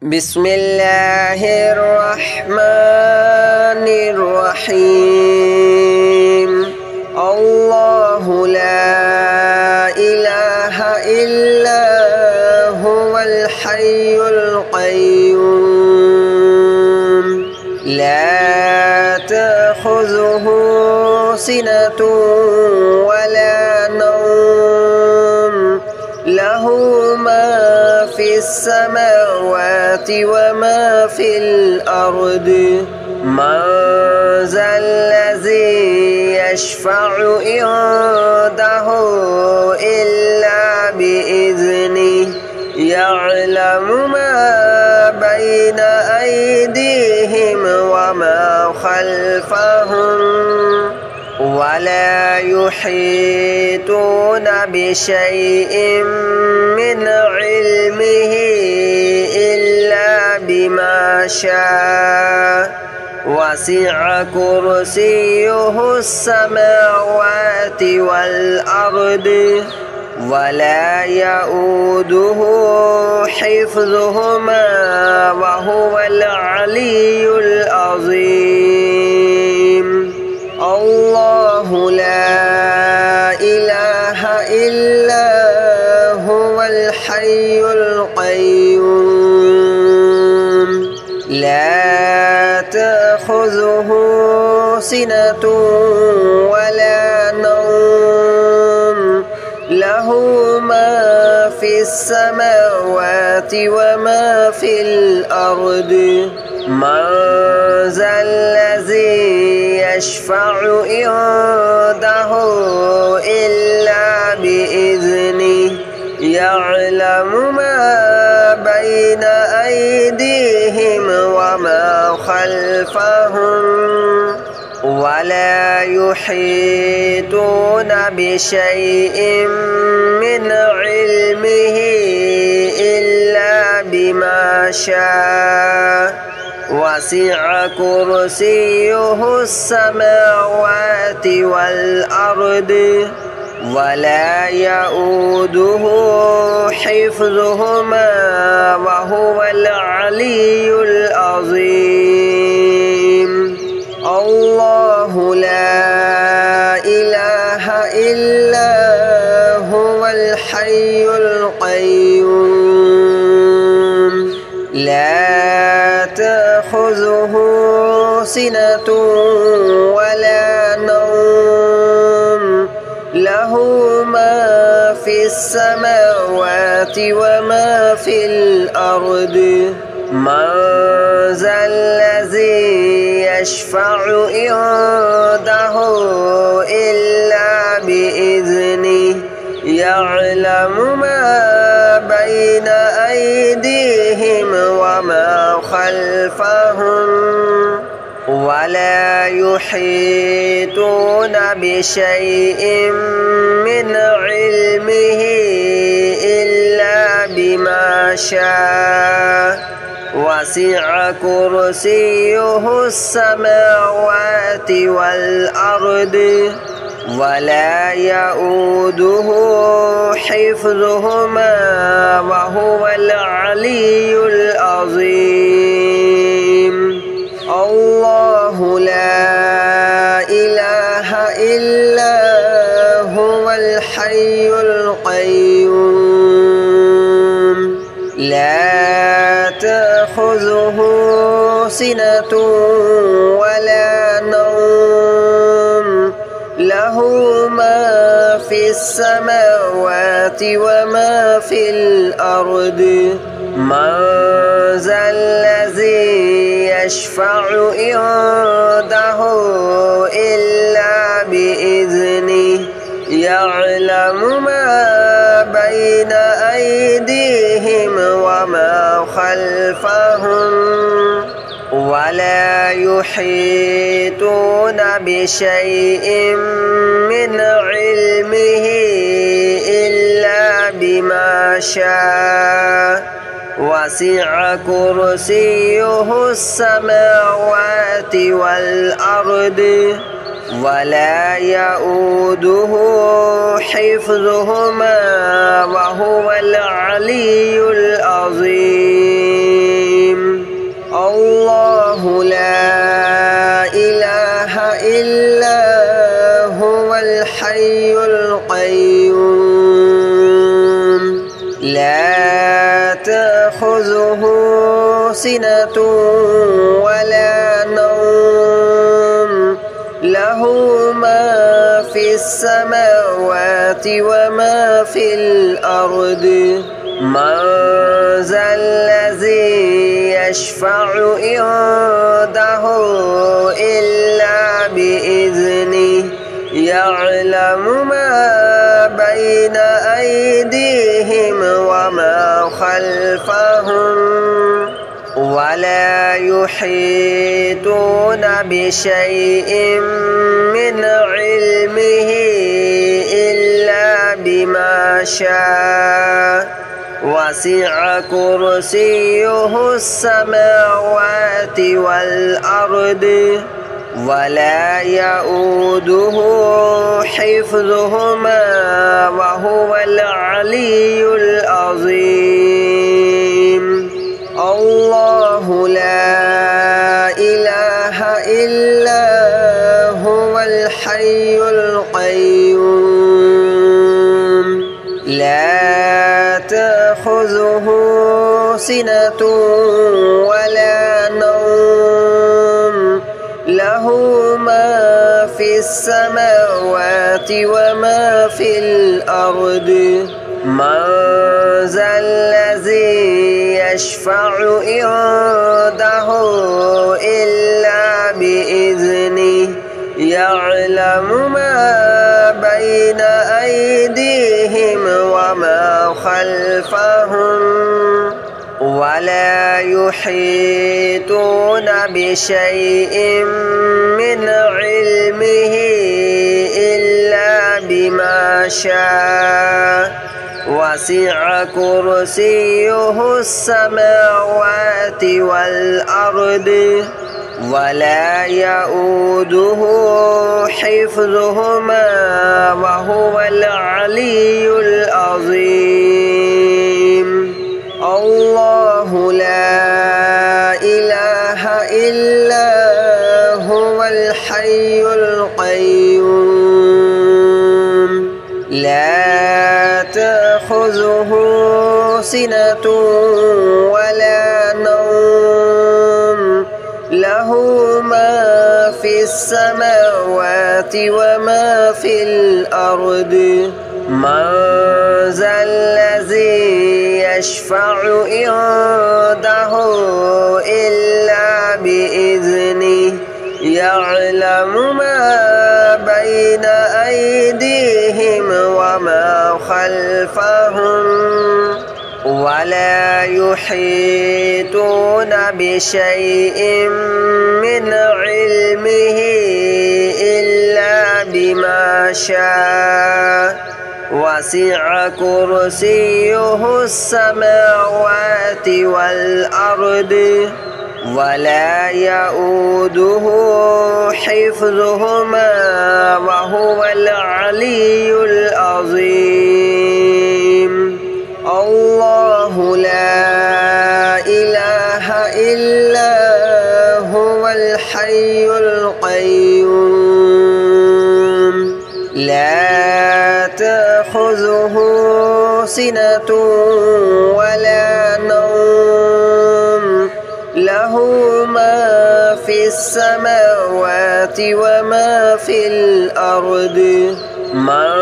بسم الله الرحمن الرحيم الله لا إله إلا هو الحي القيوم لا تأخذه سنة ولا نوم له ما في السماوات وما في الأرض من ذا الذي يشفع عنده إلا بإذنه يعلم ما بين أيديهم وما خلفهم ولا يحيطون بشيء من علمه إلا بما شاء وسع كرسيه السماوات والأرض ولا يؤوده حفظهما وهو العلي العظيم الله لا إله إلا هو الحي القيوم لا تأخذه سنة ولا نوم له ما في السماوات وما في الأرض من ذا الذي يشفع عنده إلا بإذنه يعلم ما بين أيديهم وما خلفهم ولا يحيطون بشيء من علمه إلا بما شاء وسع كرسيه السماوات والأرض ولا يؤوده حفظهما وهو العلي العظيم الله لا إله إلا هو الحي القيوم لا تأخذه سنة ولا نوم له ما في السماوات وما في الأرض من ذا الذي يشفع عنده إلا بإذنه يعلم ما بين أيديهم وما خلفهم ولا يحيطون بشيء من علمه إلا بما شاء وسع كرسيه السماوات والأرض ولا يؤوده حفظهما وهو العلي العظيم الله لا إله إلا هو الحي القيوم لا تأخذه سنة ولا نوم له ما في السماوات وما في الأرض من ذا الذي يشفع عنده إلا بإذنه يعلم ما بين أيديهم وما خلفهم ولا يحيطون بشيء من علمه إلا بما شاء وسع كرسيه السماوات والأرض ولا يؤوده حفظهما وهو العلي العظيم. تأخذه سنة ولا نوم له ما في السماوات وما في الأرض من ذا الذي يشفع عنده إلا بإذنه يعلم ما بين أيديهم وما خلفهم ولا يحيطون بشيء من علمه إلا بما شاء وسع كرسيه السماوات والأرض ولا يؤوده حفظهما وهو العلي العظيم الله لا إله إلا هو الحي القيوم لا تأخذه سنة ولا نوم له ما في السماوات وما في الأرض من ذا الذي يشفع عنده إلا بإذنه يعلم ما بين أيديهم وما خلفهم ولا يحيطون بشيء من علمه إلا بما شاء وسع كرسيه السماوات والأرض ولا يؤوده حفظهما وهو العلي العظيم الله لا إله إلا هو الحي القيوم لا تأخذه سنة ولا نوم له ما في السماوات وما في الأرض من ذا الذي يشفع عنده إلا بإذنه يعلم ما بين أيديهم وما خلفهم ولا يحيطون بشيء من علمه إلا بما شاء وسع كرسيه السماوات والأرض ولا يؤوده حفظهما وهو العلي العظيم الله لا إله إلا هو الحي القيوم لا تأخذه سنة ولا نوم له ما في السماوات وما في الأرض من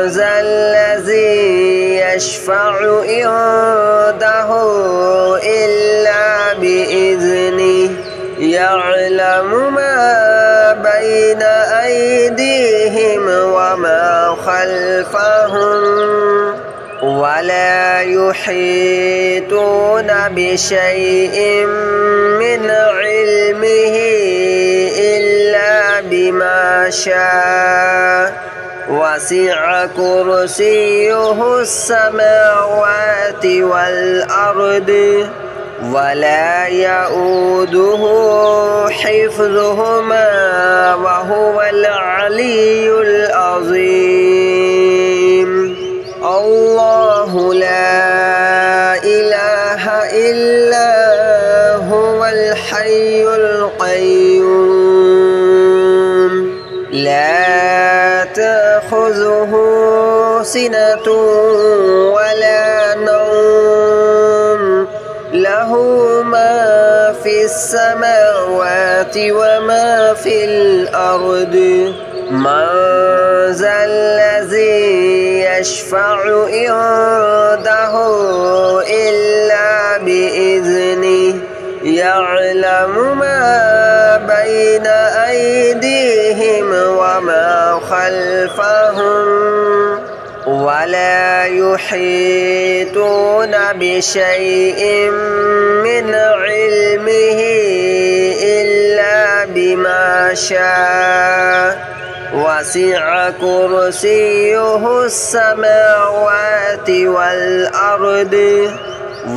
ذا الذي يشفع عنده إلا بإذنه يعلم ما بين أيديهم وما خلفهم ولا يحيطون بشيء من علمه إلا بما شاء وسع كرسيه السماوات والأرض ولا يؤوده حفظهما وهو العلي العظيم الله لا إله إلا هو الحي القيوم لا تأخذه سنة ولا نوم له له ما في السماوات وما في الأرض من ذا الذي يشفع عنده إلا بإذنه يعلم ما بين أيديهم وما خلفهم ولا يحيطون بشيء من علمه إلا بما شاء وسع كرسيه السماوات والأرض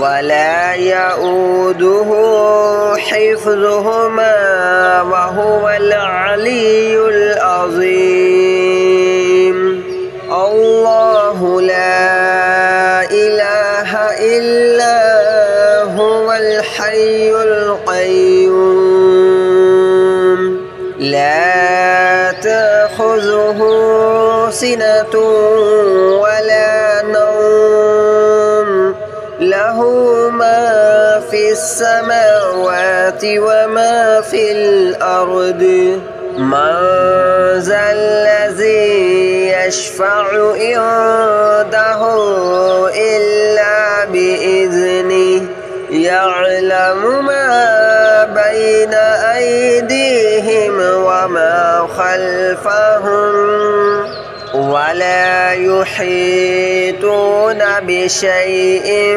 ولا يؤوده حفظهما وهو العلي العظيم الله لا إله إلا هو الحي القيوم لا تأخذه سنة ولا نوم له ما في السماوات وما في الأرض من ذا الذي يشفع عنده إلا بإذنه يعلم ما بين أيديهم وما خلفهم ولا يحيطون بشيء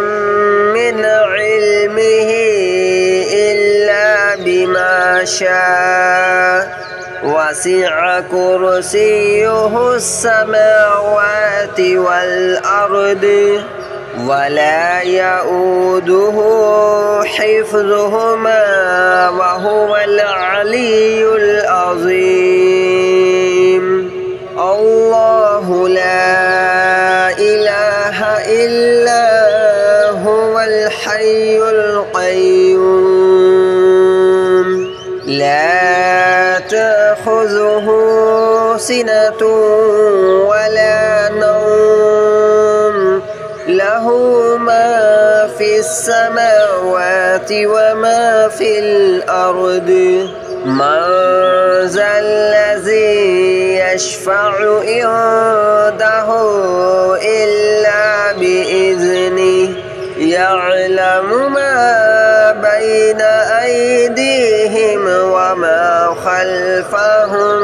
من علمه إلا بما شاء وسع كرسيه السماوات والأرض ولا يؤوده حفظهما وهو العلي العظيم الله لا إله إلا هو الحي القيوم لا تأخذه سنة ولا نوم له ما في السماوات وما في الأرض من ذا الذي يشفع عنده إلا بإذنه يعلم ما بين أيديهم وما خلفهم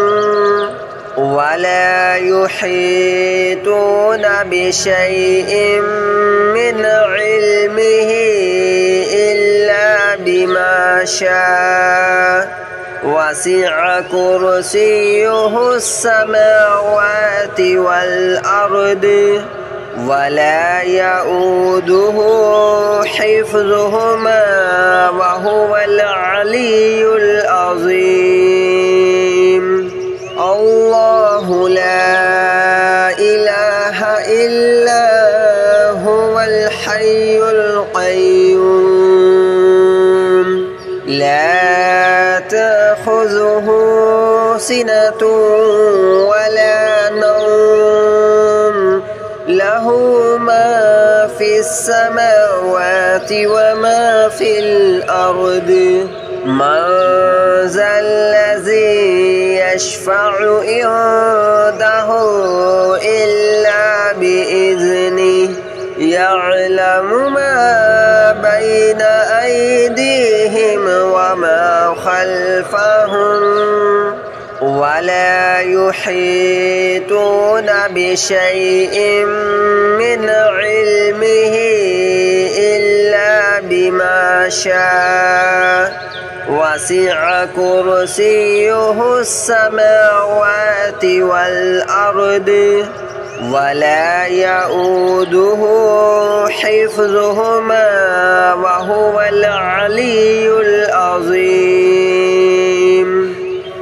ولا يحيطون بشيء من علمه إلا بما شاء وسع كرسيه السماوات والأرض ولا يؤوده حفظهما وهو العلي العظيم الله لا إله إلا هو الحي القيوم لا تأخذه سنة ولا نوم له ما في السماوات وما في الأرض من ذا الذي يشفع عنده إلا بإذنه يعلم ما بين أيديهم وما خلفهم ولا يحيطون بشيء من علمه إلا بما شاء وسع كرسيه السماوات والأرض ولا يؤوده حفظهما وهو العلي العظيم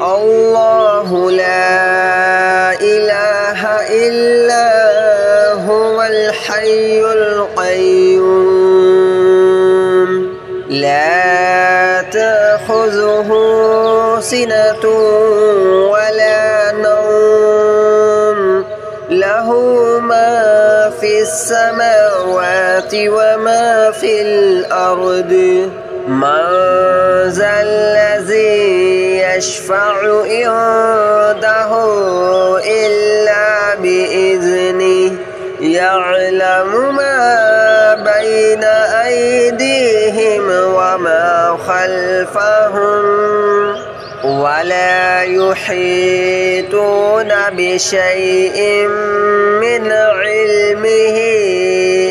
الله لا إله إلا هو الحي القيوم لا تأخذه سنة ولا نوم له ما في السماوات وما في الأرض من ذا الذي يشفع عنده إلا بإذنه يعلم ما بين أيديهم وما خلفهم ولا يحيطون بشيء من علمه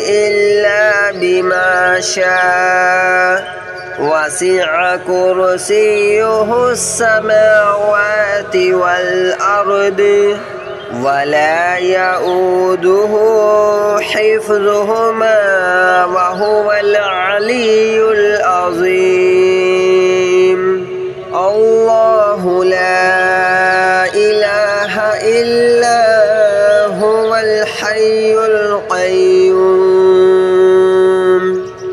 إلا بما شاء وسع كرسيه السماوات والأرض ولا يؤوده حفظهما وهو العلي العظيم الله لا إله إلا هو الحي القيوم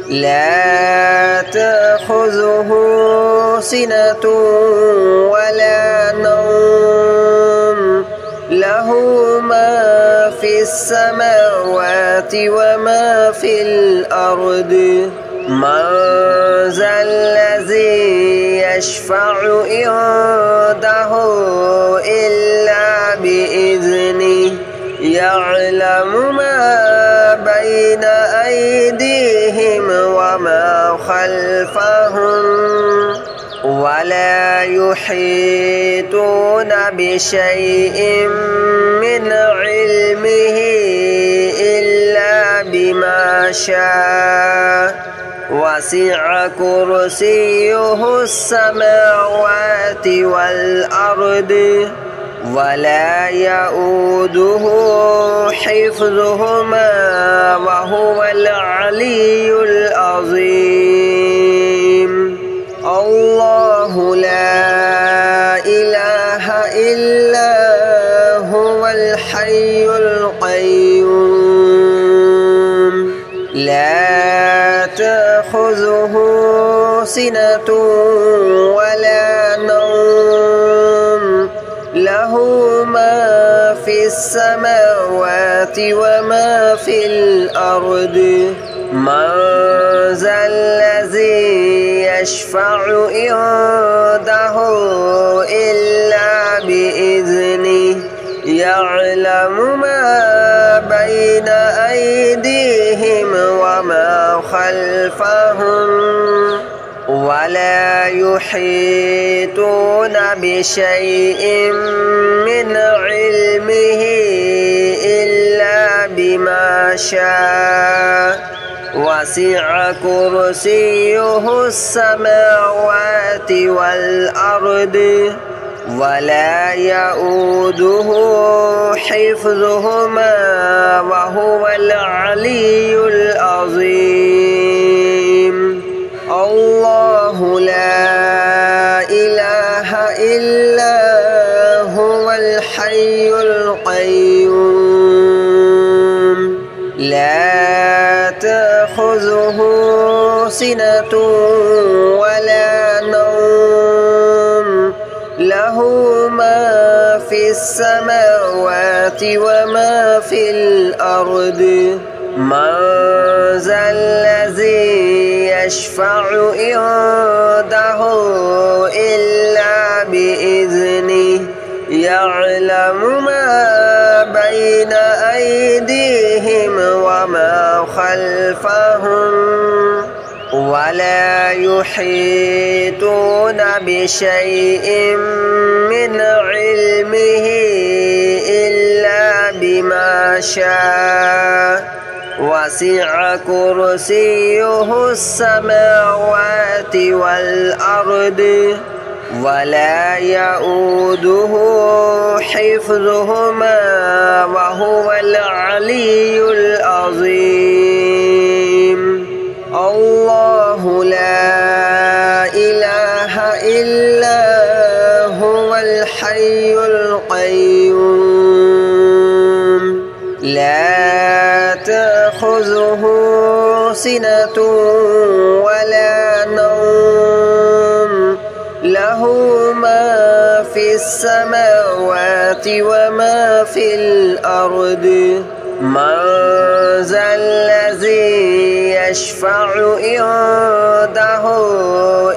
لا تأخذه سنة ولا نوم له ما في السماوات وما في الأرض من ذا الذي يشفع عنده إلا بإذنه يعلم ما بين أيديهم وما خلفهم ولا يحيطون بشيء من علمه إلا بما شاء وسع كرسيه السماوات والأرض ولا يؤوده حفظهما وهو العلي العظيم الله لا إله إلا هو الحي القيوم لا تأخذه سنة ولا نوم له ما في السماوات وما في الأرض من ذا الذي يشفع عنده إلا بإذنه يعلم ما بين أيديهم وما خلفهم ولا يحيطون بشيء من علمه إلا بما شاء وسع كرسيه السماوات والأرض ولا يؤوده حفظهما وهو العلي العظيم الله لا إله إلا هو الحي القيوم لا تأخذه سنة ولا نوم له ما في السماوات وما في الأرض من ذا الذي يشفع عنده إلا بإذنه يعلم ما بين أيديهم وما خلفهم ولا يحيطون بشيء من علمه إلا بما شاء وسع كرسيه السماوات والأرض ولا يؤوده حفظهما وهو العلي العظيم الله لا إله إلا هو الحي القيوم لا تأخذه سنة ولا نوم له ما في السماوات وما في الأرض من ذا الذي يشفع عنده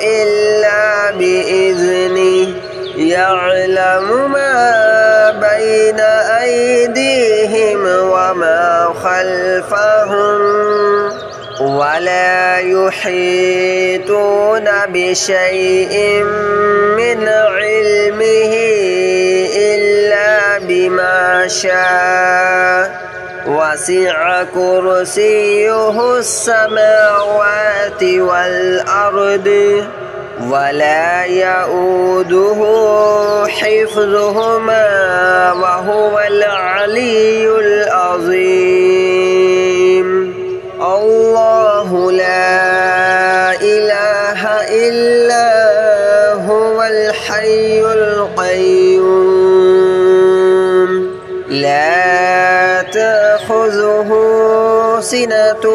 إلا بإذنه يعلم ما بين أيديهم وما خلفهم ولا يحيطون بشيء من علمه إلا بما شاء وسع كرسيه السماوات والأرض ولا يؤوده حفظهما وهو العلي العظيم الله لا إله إلا هو الحي القيوم لا تأخذه سنة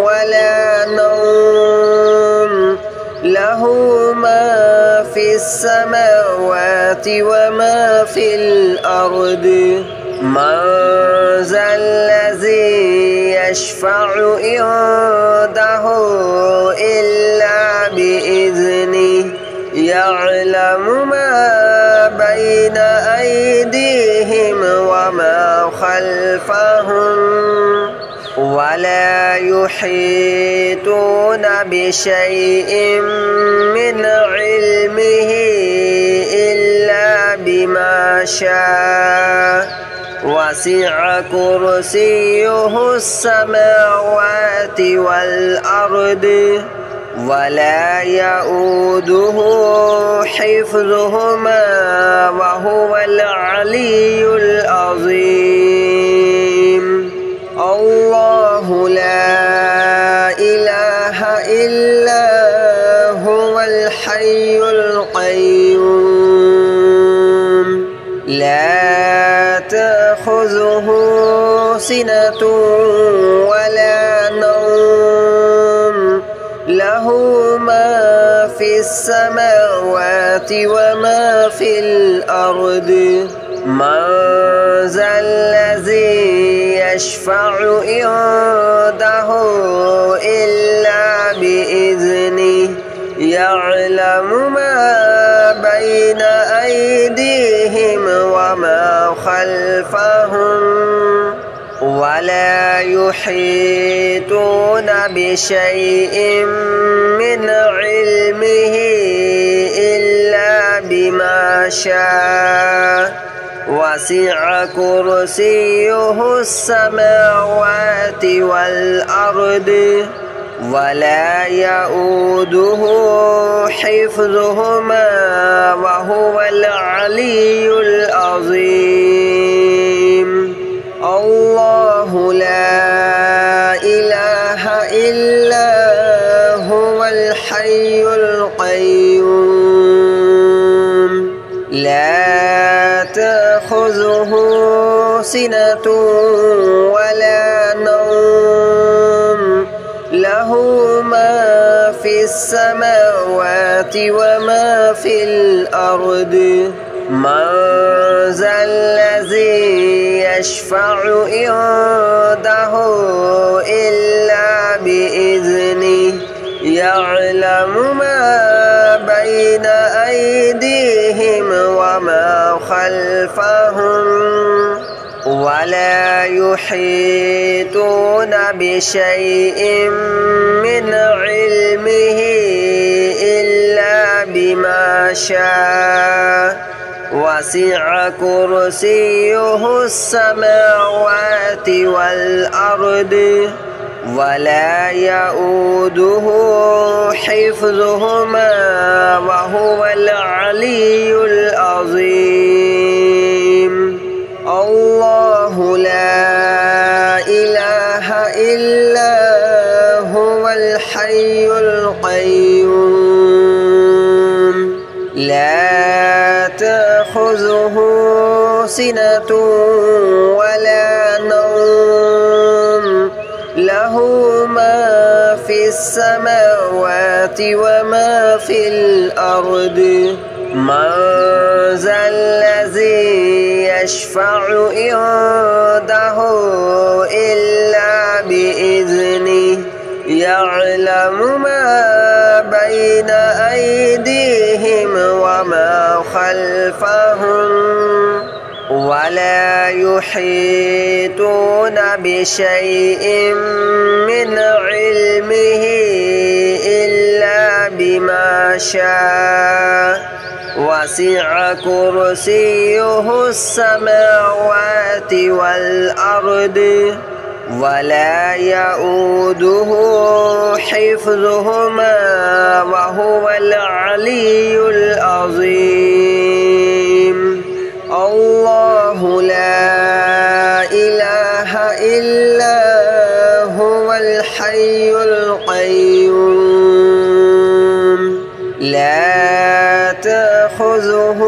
ولا نوم له ما في السماوات وما في الأرض من ذا الذي يشفع عنده إلا بإذنه يعلم ما بين أيديهم وما خلفهم ولا يحيطون بشيء من علمه إلا بما شاء وسع كرسيه السماوات والأرض ولا يؤوده حفظهما وهو العلي العظيم الله لا إله إلا هو الحي القيوم لا تأخذه سنة ولا نوم له ما في السماوات وما في الأرض من ذا الذي يشفع عنده إلا بإذنه يعلم ما بين أيديهم وما خلفهم ولا يحيطون بشيء من علمه إلا بما شاء وسع كرسيه السماوات والأرض ولا يؤوده حفظهما وهو العلي العظيم الله لا إله إلا هو الحي القيوم لا تأخذه سنة ولا نوم له ما في السماوات وما في الأرض من ذا الذي يشفع عنده إلا بإذنه يعلم ما بين أيديهم وما خلفهم ولا يحيطون بشيء من علمه إلا بما شاء وسع كرسيه السماوات والأرض ولا يؤوده حفظهما وهو العلي العظيم الله لا إله إلا هو الحي القيوم لا تأخذه سنة ولا نوم له ما في السماوات وما في الأرض من ذا الذي يشفع عنده إلا بإذنه يعلم ما بين أيديهم وما خلفهم ولا يحيطون بشيء من علمه إلا بما شاء وسع كرسيه السماوات والأرض ولا يؤوده حفظهما وهو العلي العظيم الله لا إله إلا هو الحي القيوم لا تأخذه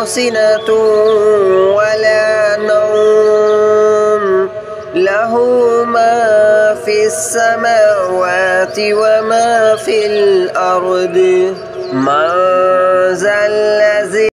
سنة ولا نوم له ما في السماوات وما في الأرض من ذا الذي